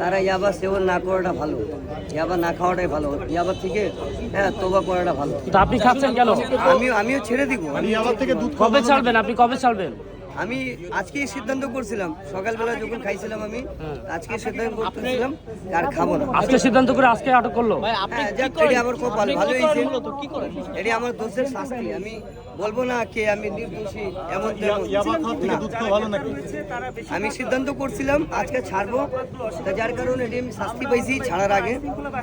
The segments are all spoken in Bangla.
তারা ইয়াবা সেবন না করাটা ভালো, ইয়াবা না খাওয়াটাই ভালো, ইয়াবার থেকে তোবা করাটা ভালো। তো আপনি খাচ্ছেন কেন? আমিও ছেড়ে দিব। কবে ছাড়বেন আপনি, কবে ছাড়বেন? আমি আজকেই সিদ্ধান্ত করছিলাম, সকালবেলা যখন খাইছিলাম আমি আজকে সিদ্ধান্ত করতেছিলাম আর খাবো না। আজকে সিদ্ধান্ত করে আজকে আটক করলো? এটি আমার খুব ভালো হয়েছে, এটি আমার দোষের শাস্তি। আমি বলবো না কে আমি নির্দোষী এমন আমি সিদ্ধান্ত করছিলাম আজকে ছাড়বো, যার কারণে এটি আমি শাস্তি পাইছি। ছাড়ার আগে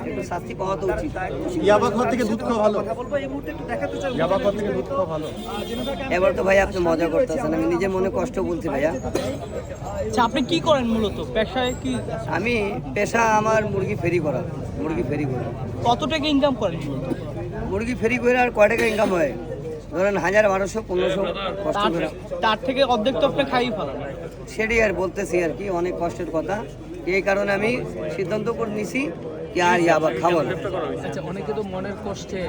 একটু শাস্তি পাওয়া তো উচিত। এবার তো ভাই আপনি মজা করতেছেন, আমি নিজের মনে কষ্ট বলছি ভাইয়া। আচ্ছা, আপনি কি করেন মূলত পেশায়? কি আমি পেশা আমার মুরগি ফেরি করা। কত টাকা ইনকাম করেন? মুরগি ফেরি করে আর কয় টাকা ইনকাম হয়? ধরেন 1000, 1200, 1500 কষ্ট করে। তার থেকে অর্ধেক তো আপনি খাই ফেলেন। সেটাই আর বলতেছি আর কি, অনেক কষ্টের কথা। এই কারণে আমি সিদ্ধান্ত করে নিছি কি আর ইয়াবা খাবো না। আচ্ছা, অনেকে তো মনের কষ্টে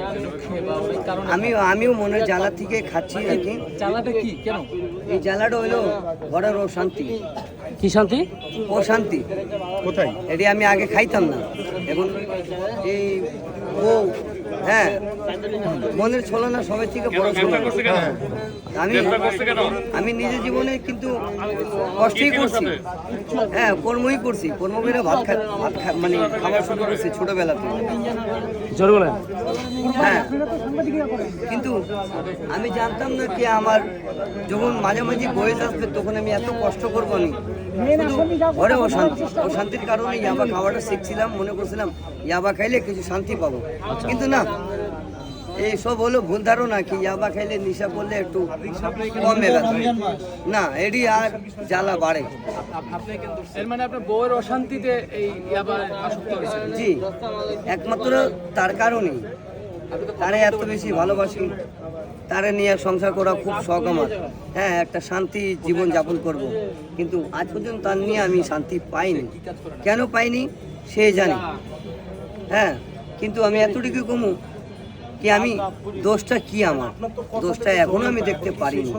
বা অনেক কারণে আমিও মনের জ্বালা থেকে খাচ্ছি আর কি। জ্বালাটা কি, কেন? এই জ্বালাটা হইলো ঘরের ও শান্তি। কি শান্তি? ও শান্তি কোথায়? এটি আমি আগে খাইতাম না, এখন এই ও মনের ছলনা সবাই থেকে বড় ছলনা। আমি নিজের জীবনে কিন্তু কষ্টই করছি, কর্মই করছি, কর্ম করে ভাত মানে খাবার শুরু করছি ছোটবেলাতে। জোর বলেন। কিন্তু আমি জানতাম না কি আমার যখন মাঝামাঝি বয়স আসবে তখন আমি এত কষ্ট করবো। আমি ঘরে অশান্তির কারণে ইয়াবা খাওয়াটা শিখছিলাম, মনে করছিলাম ইয়াবা খাইলে কিছু শান্তি পাবো, কিন্তু না, এই সব হলো ভুল ধারণা কি ইয়াবা খাইলে নেশা করলে একটু কমে গেছে। না, এটি আর জ্বালা বাড়ে। মানে আপনার বউয়ের অশান্তিতে এই ইয়াবা আসক্ত হয়েছে? জি, একমাত্র তার কারণেই। তারে এত বেশি ভালোবাসি, তারে নিয়ে সংসার করা খুব শখ আমার। একটা শান্তি জীবন যাপন করব, কিন্তু আজ পর্যন্ত তার নিয়ে আমি শান্তি পাইনি। কেন পাইনি সে জানি। কিন্তু আমি এতটুকু কমু কি আমি দোষটা কি, আমার দোষটা এখনো আমি দেখতে পারিনি।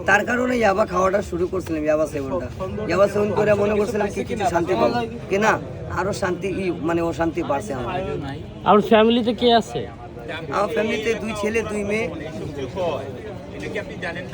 তার কারণে ইয়াবা খাওয়াটা শুরু করছিলাম, ইয়াবা সেবন করে মনে করছিলাম কি কিছু শান্তি পাবো, কি না আরো শান্তি মানে অশান্তি বাড়ছে আমার। আর ফ্যামিলিতে কে আছে? আমার ফ্যামিলিতে 2 ছেলে 2 মেয়ে।